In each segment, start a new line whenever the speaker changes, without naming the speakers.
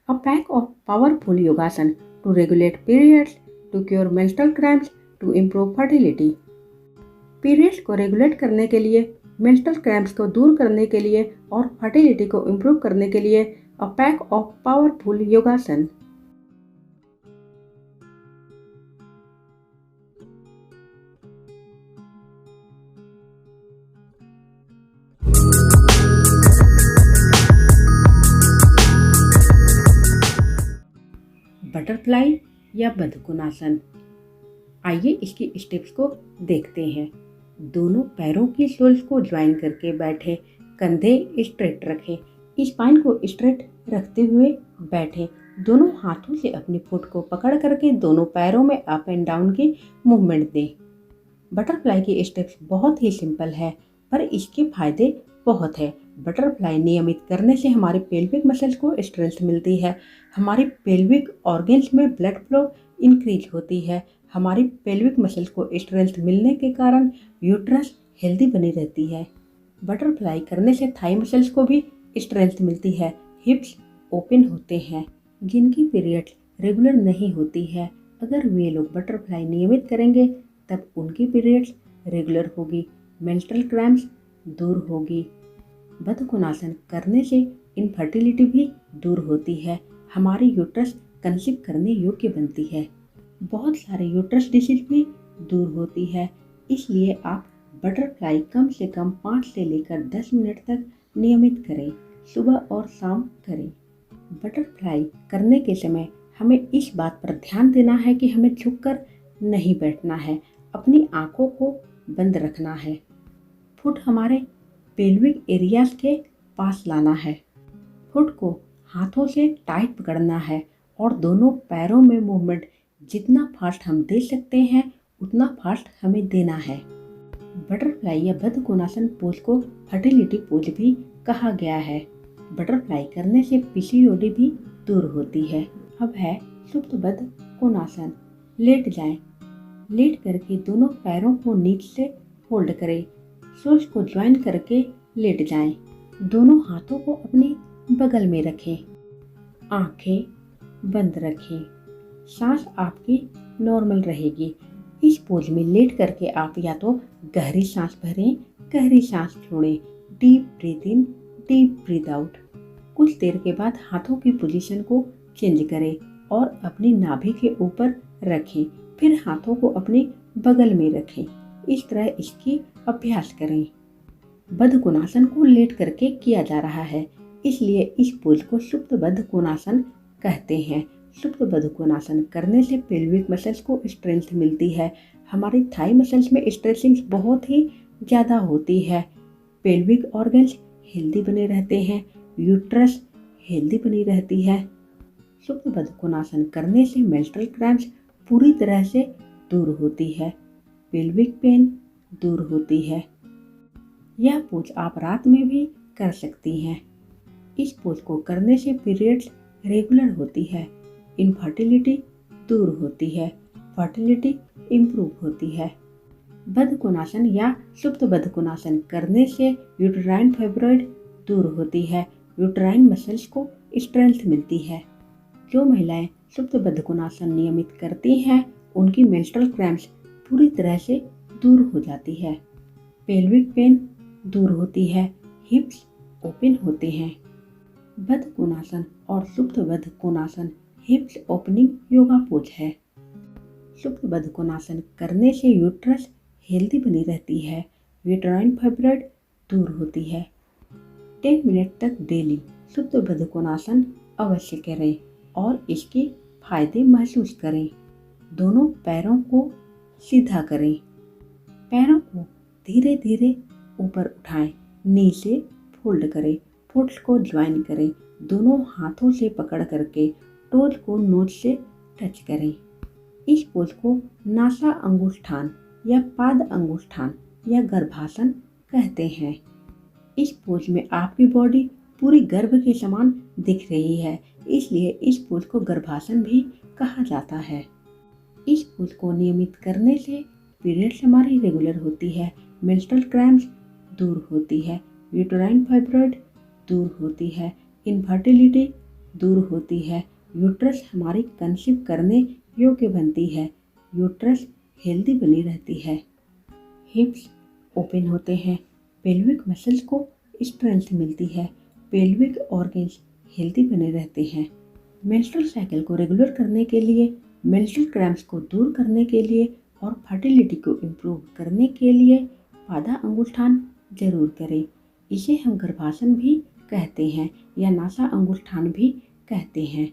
A pack of powerful yogasan to regulate periods, to cure menstrual cramps, to improve fertility. Periods को regulate करने के लिए, menstrual cramps को दूर करने के लिए और फर्टिलिटी को इम्प्रूव करने के लिए अ पैक ऑफ पावरफुल योगासन। बटरफ्लाई या बदकुनासन। आइए इसकी स्टेप्स को देखते हैं। दोनों पैरों की सोल्स को ज्वाइन करके बैठे, कंधे स्ट्रेट रखें, स्पाइन को स्ट्रेट रखते हुए बैठें। दोनों हाथों से अपनी फुट को पकड़ करके दोनों पैरों में अप एंड डाउन की मूवमेंट दें। बटरफ्लाई की स्टेप्स बहुत ही सिंपल है, पर इसके फायदे बहुत है। बटरफ्लाई नियमित करने से हमारे पेल्विक मसल्स को स्ट्रेंथ मिलती है, हमारी पेल्विक ऑर्गन्स में ब्लड फ्लो इंक्रीज होती है, हमारी पेल्विक मसल्स को स्ट्रेंथ मिलने के कारण यूट्रस हेल्दी बनी रहती है। बटरफ्लाई करने से थाई मसल्स को भी स्ट्रेंथ मिलती है, हिप्स ओपन होते हैं। जिनकी पीरियड्स रेगुलर नहीं होती है, अगर वे लोग बटरफ्लाई नियमित करेंगे तब उनकी पीरियड्स रेगुलर होगी, मेंस्ट्रुअल क्रैम्प्स दूर होगी। बदकुनासन करने से इनफर्टिलिटी भी दूर होती है, हमारी यूट्रस कंसीव करने योग्य बनती है, बहुत सारे यूट्रस डिसीज भी दूर होती है। इसलिए आप बटरफ्लाई कम से कम 5 से लेकर 10 मिनट तक नियमित करें, सुबह और शाम करें। बटरफ्लाई करने के समय हमें इस बात पर ध्यान देना है कि हमें झुककर नहीं बैठना है, अपनी आंखों को बंद रखना है। फुट हमारे पेल्विक एरियाज के पास लाना है, फुट को हाथों से टाइट पकड़ना है और दोनों पैरों में मूवमेंट जितना फास्ट हम दे सकते हैं उतना फास्ट हमें देना है। बटरफ्लाई या बदकुनासन पोज को फर्टिलिटी पोज भी कहा गया है। बटरफ्लाई करने से पीसीओडी भी दूर होती है। अब है सुप्त बदकुनासन। लेट जाएं। लेट करके दोनों पैरों को नीचे से होल्ड करें, सोल्स को ज्वाइन करके लेट जाएं। दोनों हाथों को अपनी बगल में रखें, आंखें बंद रखें, सांस आपकी नॉर्मल रहेगी। इस पोज में लेट करके आप या तो गहरी सांस भरें, गहरी सांस छोड़ें, डीप ब्रीथ इन, डीप ब्रीथ आउट। कुछ देर के बाद हाथों की पोजीशन को चेंज करें और अपनी नाभि के ऊपर रखें, फिर हाथों को अपनी बगल में रखें। इस तरह इसकी अभ्यास करें। बदकुनासन को लेट करके किया जा रहा है, इसलिए इस पोज को सुप्त बदकुनासन कहते हैं। सुप्त बदकुनासन करने से पेल्विक मसल्स को स्ट्रेंथ मिलती है, हमारी थाई मसल्स में स्ट्रेचिंग बहुत ही ज़्यादा होती है, पेल्विक ऑर्गन्स हेल्दी बने रहते हैं, यूट्रस हेल्दी बनी रहती है। सुप्त बदकुनासन करने से मेंस्ट्रुअल क्रैम्प्स पूरी तरह से दूर होती है, पेल्विक पेन दूर होती है। यह पोज आप रात में भी कर सकती हैं। इस पोज को करने से पीरियड्स रेगुलर होती है, इनफर्टिलिटी दूर होती है, फर्टिलिटी इम्प्रूव होती है। बदकुनासन या सुप्त बदकुनासन करने से यूट्राइन फाइब्रॉइड दूर होती है, यूट्राइन मसल्स को स्ट्रेंथ मिलती है। जो महिलाएं सुप्त बदकुनासन नियमित करती हैं उनकी मेंस्ट्रुअल क्रैम्प्स पूरी तरह से दूर हो जाती है, पेल्विक पेन दूर होती है, हिप्स ओपन होते हैं। बदकुनासन और सुप्त बदकुनासन हिप्स ओपनिंग योगा पोज है। सुप्त बदकुनासन करने से यूट्रस हेल्दी बनी रहती है, यूट्राइन फाइब्रॉइड दूर होती है। 10 मिनट तक डेली सुप्त बदकुनासन अवश्य करें और इसके फायदे महसूस करें। दोनों पैरों को सीधा करें, पैरों को धीरे धीरे ऊपर उठाएं, नी से फोल्ड करें, फुट्स को ज्वाइन करें, दोनों हाथों से पकड़ करके टोज को नोज से टच करें। इस पोज को नासा अंगुष्ठान या पाद अंगुष्ठान या गर्भासन कहते हैं। इस पोज में आपकी बॉडी पूरी गर्भ के समान दिख रही है, इसलिए इस पोज को गर्भासन भी कहा जाता है। इस पोज को नियमित करने से पीरियड्स हमारी रेगुलर होती है, मेंस्ट्रुअल क्रैम्प्स दूर होती है, यूट्राइन फाइब्रॉइड दूर होती है, इनफर्टिलिटी दूर होती है। यूट्रस हमारी कंसीव करने योग्य बनती है। यूट्रस हेल्दी बनी रहती है। हिप्स ओपन होते हैं। पेल्विक मसल्स को स्ट्रेंथ मिलती है। पेल्विक ऑर्गन्स हेल्दी बने रहते हैं। मेंस्ट्रुअल साइकिल को रेगुलर करने के लिए, मेंस्ट्रुअल क्रैम्प्स को दूर करने के लिए और फर्टिलिटी को इम्प्रूव करने के लिए पादा अंगुष्ठान जरूर करें। इसे हम गर्भासन भी कहते हैं या नासा अंगुष्ठान भी कहते हैं।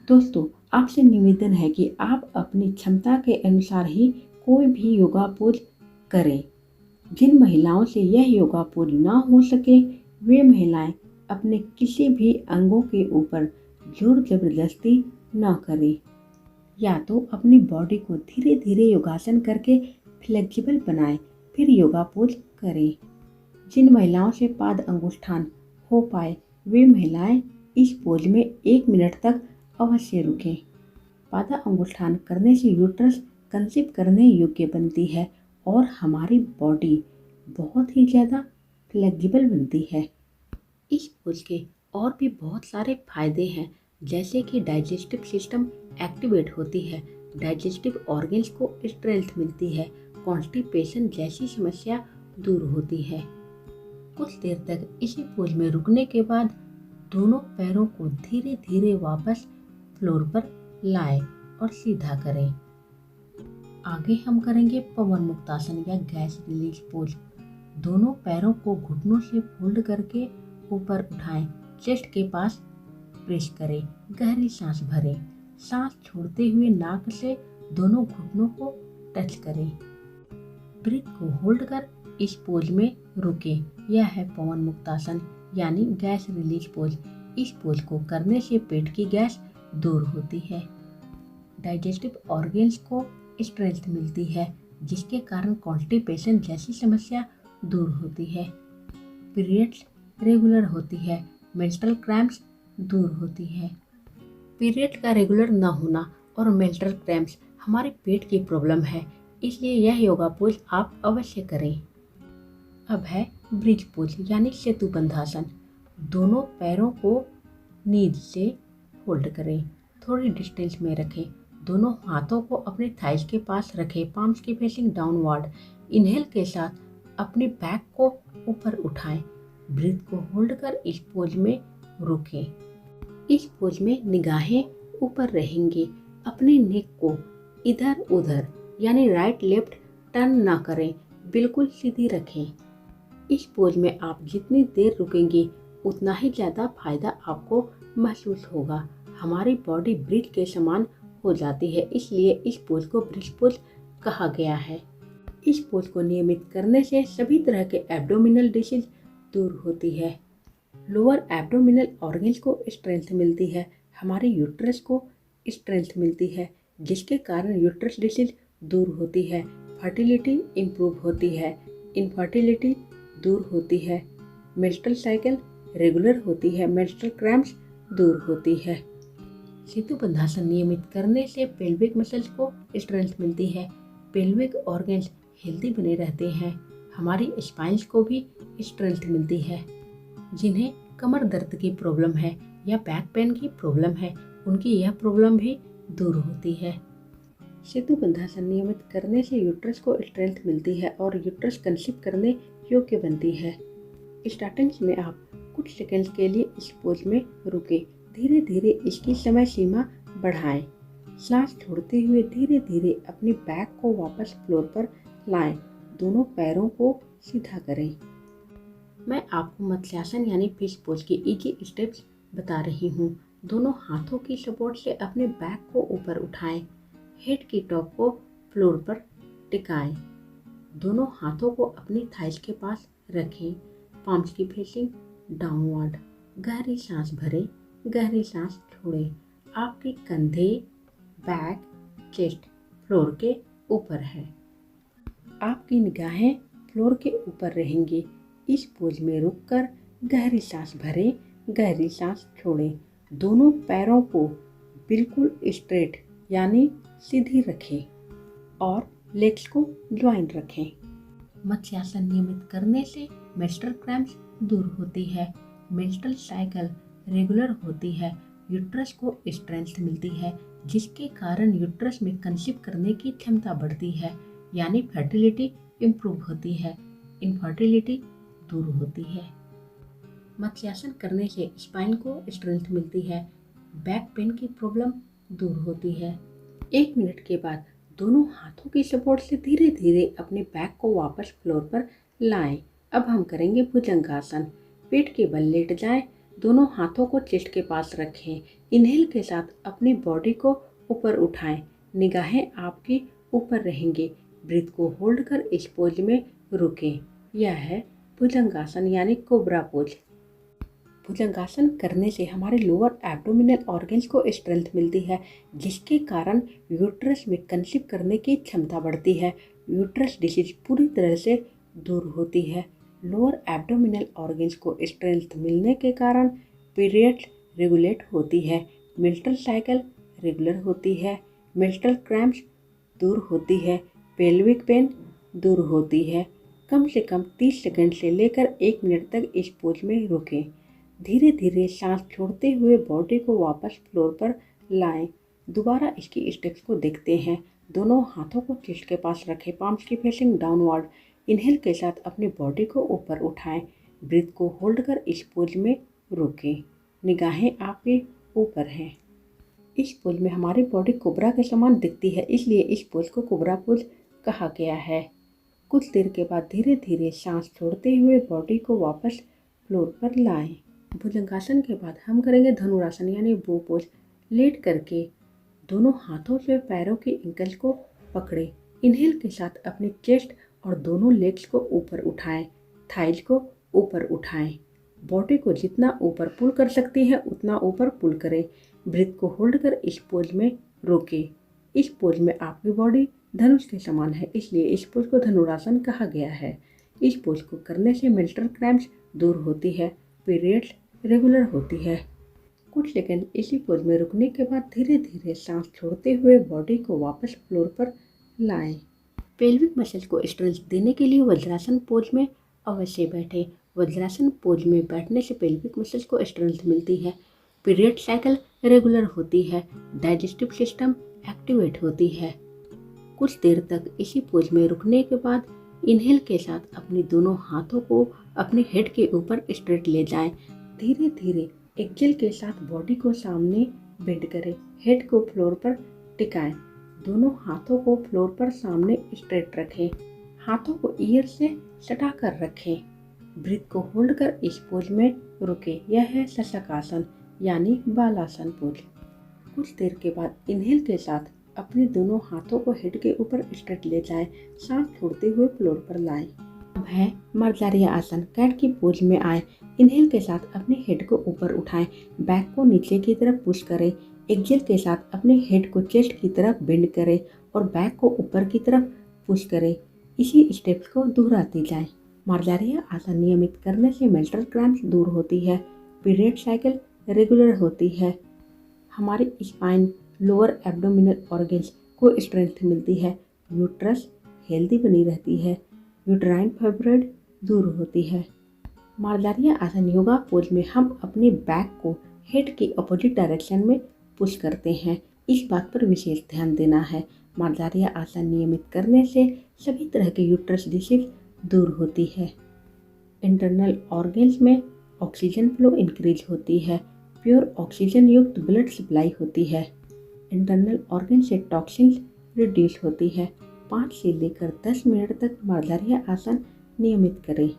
दोस्तों, आपसे निवेदन है कि आप अपनी क्षमता के अनुसार ही कोई भी योगा पोज करें। जिन महिलाओं से यह योगा पोज ना हो सके, वे महिलाएं अपने किसी भी अंगों के ऊपर जोर जबरदस्ती ना करें, या तो अपनी बॉडी को धीरे धीरे योगासन करके फ्लेक्सिबल बनाएं, फिर योगा पोज करें। जिन महिलाओं से पाद अंगुष्ठान हो पाए, वे महिलाएं इस पोज में 1 मिनट तक अवश्य रुकें। पादा अंगुष्ठान करने से यूट्रस कंसीव करने योग्य बनती है और हमारी बॉडी बहुत ही ज़्यादा फ्लेक्सिबल बनती है। इस पोज के और भी बहुत सारे फायदे हैं, जैसे कि डाइजेस्टिव सिस्टम एक्टिवेट होती है, डाइजेस्टिव ऑर्गन्स को स्ट्रेंथ मिलती है, कॉन्स्टिपेशन जैसी समस्या दूर होती है। कुछ देर तक इसी पोज में रुकने के बाद दोनों पैरों को धीरे धीरे वापस फ्लोर पर लाएं और सीधा करें। आगे हम करेंगे पवन मुक्तासन या गैस रिलीज पोज। दोनों पैरों को घुटनों से फोल्ड करके ऊपर उठाएं, चेस्ट के पास प्रेस करें, गहरी सांस भरें। सांस छोड़ते हुए नाक से दोनों घुटनों को टच करें। ब्रीथ को होल्ड कर इस पोज में रुकें। यह है पवन मुक्तासन यानी गैस रिलीज पोज। इस पोज को करने से पेट की गैस दूर होती है, डाइजेस्टिव ऑर्गन्स को स्ट्रेंथ मिलती है, जिसके कारण कॉन्स्टिपेशन जैसी समस्या दूर होती है, पीरियड्स रेगुलर होती है, मेंस्ट्रुअल क्रैम्प्स दूर होती है। पीरियड का रेगुलर न होना और मेंस्ट्रुअल क्रैम्प्स हमारे पेट की प्रॉब्लम है, इसलिए यह योगा पोज आप अवश्य करें। अब है ब्रिज पोज यानी सेतु बंधासन। दोनों पैरों को नीज से होल्ड करें, थोड़ी डिस्टेंस में रखें। दोनों हाथों को अपने थाइस के पास रखें, पाम्स की फेसिंग डाउनवर्ड। इनहेल के साथ अपने बैक को ऊपर उठाएं, ब्रीथ को होल्ड कर इस पोज में रुकें। इस पोज में निगाहें ऊपर रहेंगी। अपने नेक को इधर उधर यानी राइट लेफ्ट टर्न ना करें, बिल्कुल सीधी रखें। इस पोज में आप जितनी देर रुकेंगे उतना ही ज़्यादा फायदा आपको महसूस होगा। हमारी बॉडी ब्रिज के समान हो जाती है, इसलिए इस पोज को ब्रिज पोज कहा गया है। इस पोज को नियमित करने से सभी तरह के एब्डोमिनल डिसीज दूर होती है, लोअर एब्डोमिनल ऑर्गन्स को स्ट्रेंथ मिलती है, हमारे यूट्रस को स्ट्रेंथ मिलती है, जिसके कारण यूट्रस डिसीज दूर होती है, फर्टिलिटी इम्प्रूव होती है, इनफर्टिलिटी दूर होती है, मेंस्ट्रुअल साइकिल रेगुलर होती है, मेंस्ट्रुअल क्रैम्प्स दूर होती है। सेतु बंधासन नियमित करने से पेल्विक मसल्स को स्ट्रेंथ मिलती है, पेल्विक ऑर्गन्स हेल्दी बने रहते हैं, हमारी स्पाइंस को भी स्ट्रेंथ मिलती है। जिन्हें कमर दर्द की प्रॉब्लम है या बैक पेन की प्रॉब्लम है, उनकी यह प्रॉब्लम भी दूर होती है। सेतु बंधासन नियमित करने से यूट्रस को स्ट्रेंथ मिलती है और यूट्रस कंसीव करने योग्य बनती है। स्टार्टिंग में आप कुछ सेकंड्स के लिए इस पोज में रुके, धीरे धीरे इसकी समय सीमा बढ़ाएं। सांस छोड़ते हुए धीरे धीरे अपनी बैक को वापस फ्लोर पर लाएं, दोनों पैरों को सीधा करें। मैं आपको मत्स्यासन यानी फिश पोज की इजी स्टेप्स बता रही हूँ। दोनों हाथों की सपोर्ट से अपने बैक को ऊपर उठाएं, हेड की टॉप को फ्लोर पर टिकाएं, दोनों हाथों को अपनी थाइस के पास रखें, पाम्स की फेसिंग डाउनवर्ड। गहरी सांस भरें, गहरी सांस छोड़ें। आपके कंधे, बैक, चेस्ट फ्लोर के ऊपर है। आपकी निगाहें फ्लोर के ऊपर रहेंगी। इस पोज में रुककर गहरी सांस भरें, गहरी सांस छोड़ें। दोनों पैरों को बिल्कुल स्ट्रेट यानी सीधी रखें और लेग्स को ज्वाइन रखें। मत्स्यासन नियमित करने से मेंस्ट्रुअल क्रैम्प्स दूर होती है, मेंस्ट्रुअल साइकिल रेगुलर होती है, यूट्रस को स्ट्रेंथ मिलती है, जिसके कारण यूट्रस में कंसीव करने की क्षमता बढ़ती है, यानी फर्टिलिटी इम्प्रूव होती है, इनफर्टिलिटी दूर होती है। मत्स्यासन करने से स्पाइन को स्ट्रेंथ मिलती है, बैक पेन की प्रॉब्लम दूर होती है। 1 मिनट के बाद दोनों हाथों की सपोर्ट से धीरे धीरे अपने बैक को वापस फ्लोर पर लाएं। अब हम करेंगे भुजंगासन। पेट के बल लेट जाएं, दोनों हाथों को चेस्ट के पास रखें। इनहेल के साथ अपनी बॉडी को ऊपर उठाएं, निगाहें आपकी ऊपर रहेंगी। ब्रीथ को होल्ड कर इस पोज में रुकें। यह है भुजंगासन यानी कोबरा पोज। भुजंगासन करने से हमारे लोअर एब्डोमिनल ऑर्गन्स को स्ट्रेंथ मिलती है, जिसके कारण यूट्रस में कंसीव करने की क्षमता बढ़ती है। यूट्रस डिसीज पूरी तरह से दूर होती है। लोअर एब्डोमिनल ऑर्गन्स को स्ट्रेंथ मिलने के कारण पीरियड्स रेगुलेट होती है, मेंस्ट्रुअल साइकिल रेगुलर होती है, मेंस्ट्रुअल क्रैम्प्स दूर होती है, पेल्विक पेन दूर होती है। कम से कम 30 सेकंड से लेकर 1 मिनट तक इस पोज में रुकें। धीरे धीरे सांस छोड़ते हुए बॉडी को वापस फ्लोर पर लाएं। दोबारा इसकी स्टेप्स को देखते हैं। दोनों हाथों को चेस्ट के पास रखें, पाम्स की फेसिंग डाउनवर्ड। इनहेल के साथ अपनी बॉडी को ऊपर उठाएं। ब्रीथ को होल्ड कर इस पोज में रुकें। निगाहें आपके ऊपर हैं। इस पोज में हमारी बॉडी कोबरा के समान दिखती है, इसलिए इस पोज को कोबरा पोज कहा गया है। कुछ देर के बाद धीरे धीरे सांस छोड़ते हुए बॉडी को वापस फ्लोर पर लाएं। भुजंगासन के बाद हम करेंगे धनुरासन यानी बो पोज। लेट करके दोनों हाथों से पैरों के एंकल्स को पकड़ें। इनहेल के साथ अपने चेस्ट और दोनों लेग्स को ऊपर उठाएं, थाइज को ऊपर उठाएं। बॉडी को जितना ऊपर पुल कर सकती हैं उतना ऊपर पुल करें। ब्रीथ को होल्ड कर इस पोज में रोकें। इस पोज में आपकी बॉडी धनुष के समान है, इसलिए इस पोज को धनुरासन कहा गया है। इस पोज को करने से मेंस्ट्रुअल क्रैम्प्स दूर होती है, पीरियड्स रेगुलर होती है। कुछ सेकंड इसी पोज में रुकने के बाद धीरे धीरे सांस छोड़ते हुए बॉडी को वापस फ्लोर पर लाएं। पेल्विक मसल्स को स्ट्रेंथ देने के लिए वज्रासन पोज में अवश्य बैठें। वज्रासन पोज में बैठने से पेल्विक मसल्स को स्ट्रेंथ मिलती है, पीरियड साइकिल रेगुलर होती है, डाइजेस्टिव सिस्टम एक्टिवेट होती है। कुछ देर तक इसी पोज में रुकने के बाद इनहेल के साथ अपनी दोनों हाथों को अपने हेड के ऊपर स्ट्रेट ले जाएं। धीरे धीरे एक्सेल के साथ बॉडी को सामने बेंड करें, हेड को फ्लोर पर टिकाएं। दोनों हाथों को फ्लोर पर सामने स्ट्रेट रखें, हाथों को ईयर से सटा कर रखें। ब्रीथ को होल्ड कर इस पोज में रुकें। यह है शशकासन यानी बालासन पोज। कुछ देर के बाद इनहेल के साथ अपने दोनों हाथों को हेड के ऊपर स्ट्रेट ले जाएं, सांस छोड़ते हुए फ्लोर पर लाएं। अब है मर्जारिया आसन। कैट की पोज में आए। इनहेल के साथ अपने हेड को ऊपर उठाएं, बैक को नीचे की तरफ पुश करें। एक्सेल के साथ अपने हेड को चेस्ट की तरफ बेंड करें और बैक को ऊपर की तरफ पुश करें। इसी स्टेप्स को दोहराती जाएं। मर्जारिया आसन नियमित करने से मेंस्ट्रुअल क्रैम्प्स दूर होती है, पीरियड साइकिल रेगुलर होती है, हमारी स्पाइन, लोअर एब्डोमिनल ऑर्गन्स को स्ट्रेंथ मिलती है, यूट्रस हेल्दी बनी रहती है, यूट्राइन फाइब्रॉइड दूर होती है। मर्जारिया आसन योगा पोज में हम अपने बैक को हेड के अपोजिट डायरेक्शन में पुश करते हैं। इस बात पर विशेष ध्यान देना है। मर्जारिया आसन नियमित करने से सभी तरह के यूट्रस डिसीज दूर होती है। इंटरनल ऑर्गन्स में ऑक्सीजन फ्लो इंक्रीज होती है, प्योर ऑक्सीजन युक्त ब्लड सप्लाई होती है। इंटरनल ऑर्गन से टॉक्सिन्स रिड्यूस होती है। 5 से लेकर 10 मिनट तक मर्जारिया आसन नियमित करें।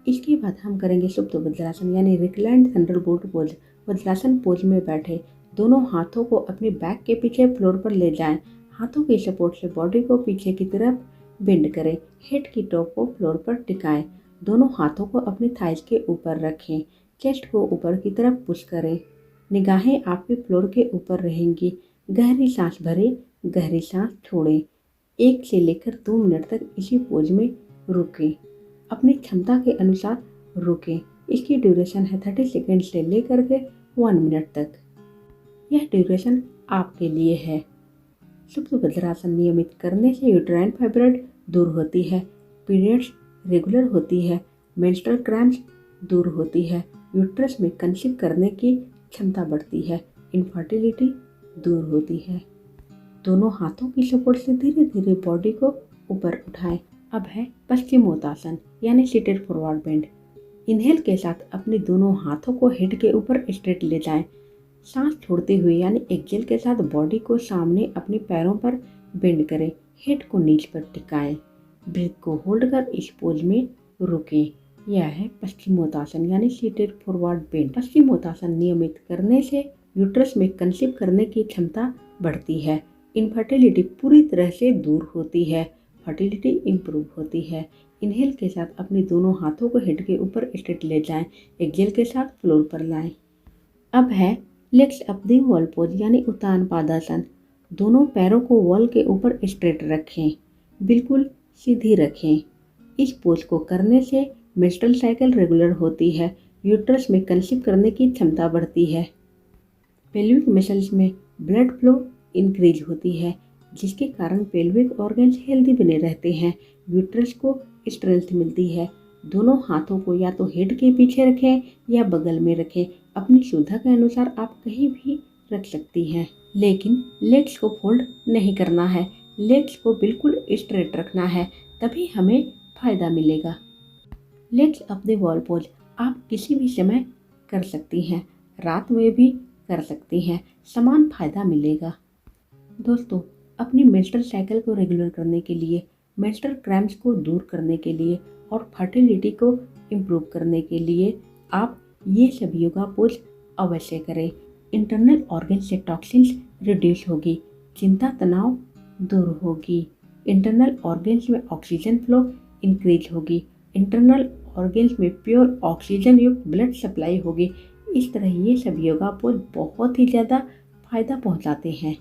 इसके बाद हम करेंगे सुप्त वज्रासन यानी reclined Thunderbolt pose. Vajrasana pose में बैठे दोनों हाथों को अपने बैक के पीछे फ्लोर पर ले जाएं। हाथों की सपोर्ट से बॉडी को पीछे की तरफ बेंड करें, हेड की टॉप को फ्लोर पर टिकाएं। दोनों हाथों को अपनी थाइज के ऊपर रखें, चेस्ट को ऊपर की तरफ पुश करें। निगाहें आपके फ्लोर के ऊपर रहेंगी। गहरी सांस भरें, गहरी सांस छोड़ें। 1 से लेकर 2 मिनट तक इसी पोज में रुकें। अपनी क्षमता के अनुसार रुकें। इसकी ड्यूरेशन है 30 सेकेंड से लेकर के 1 मिनट तक। यह ड्यूरेशन आपके लिए है। सुप्त वज्रासन नियमित करने से यूट्राइन फाइब्रॉइड दूर होती है, पीरियड्स रेगुलर होती है, मेंस्ट्रुअल क्रैम्प्स दूर होती है, यूट्रस में कंसीव करने की क्षमता बढ़ती है, इनफर्टिलिटी दूर होती है। दोनों हाथों की सपोर्ट से धीरे धीरे बॉडी को ऊपर उठाएं। अब है पश्चिमोत्तासन यानी सीटेड फॉरवर्ड बेंड। इनहेल के साथ अपने दोनों हाथों को हेड के ऊपर स्ट्रेट ले जाएं। सांस छोड़ते हुए यानी एक्सेल के साथ बॉडी को सामने अपने पैरों पर बेंड करें। हेड को नीच पर टिकाएं। ब्रीथ को होल्ड कर इस पोज में रुकें। यह है पश्चिमोत्तासन यानी सीटेड फॉरवर्ड बेंड। पश्चिमोत्तासन नियमित करने से यूट्रस में कंसीव करने की क्षमता बढ़ती है, इनफर्टिलिटी पूरी तरह से दूर होती है, फर्टिलिटी इम्प्रूव होती है। इनहेल के साथ अपने दोनों हाथों को हेड के ऊपर स्ट्रेट ले जाएं। एक्सेल के साथ फ्लोर पर लाएं। अब है legs up the wall pose यानी उत्तान पादासन। दोनों पैरों को वॉल के ऊपर स्ट्रेट रखें, बिल्कुल सीधी रखें। इस पोज को करने से मेंस्ट्रुअल साइकिल रेगुलर होती है, यूट्रस में कंसीव करने की क्षमता बढ़ती है, पेल्विक मसल्स में ब्लड फ्लो इंक्रीज होती है, जिसके कारण पेल्विक ऑर्गन्स हेल्दी बने रहते हैं, यूट्रस को स्ट्रेंथ मिलती है। दोनों हाथों को या तो हेड के पीछे रखें या बगल में रखें। अपनी सुविधा के अनुसार आप कहीं भी रख सकती हैं, लेकिन लेग्स को फोल्ड नहीं करना है, लेग्स को बिल्कुल स्ट्रेट रखना है, तभी हमें फायदा मिलेगा। Legs up the wall pose आप किसी भी समय कर सकती हैं, रात में भी कर सकती हैं, समान फायदा मिलेगा। दोस्तों, अपनी मेंस्ट्रुअल साइकिल को रेगुलर करने के लिए, मेंस्ट्रुअल क्रैम्प्स को दूर करने के लिए और फर्टिलिटी को इम्प्रूव करने के लिए आप ये सब योगा पोज अवश्य करें। इंटरनल ऑर्गन से टॉक्सिन्स रिड्यूस होगी, चिंता तनाव दूर होगी, इंटरनल ऑर्गन्स में ऑक्सीजन फ्लो इंक्रीज होगी, इंटरनल ऑर्गन्स में प्योर ऑक्सीजन युक्त ब्लड सप्लाई होगी। इस तरह ये सब योगा पोज बहुत ही ज़्यादा फायदा पहुंचाते हैं।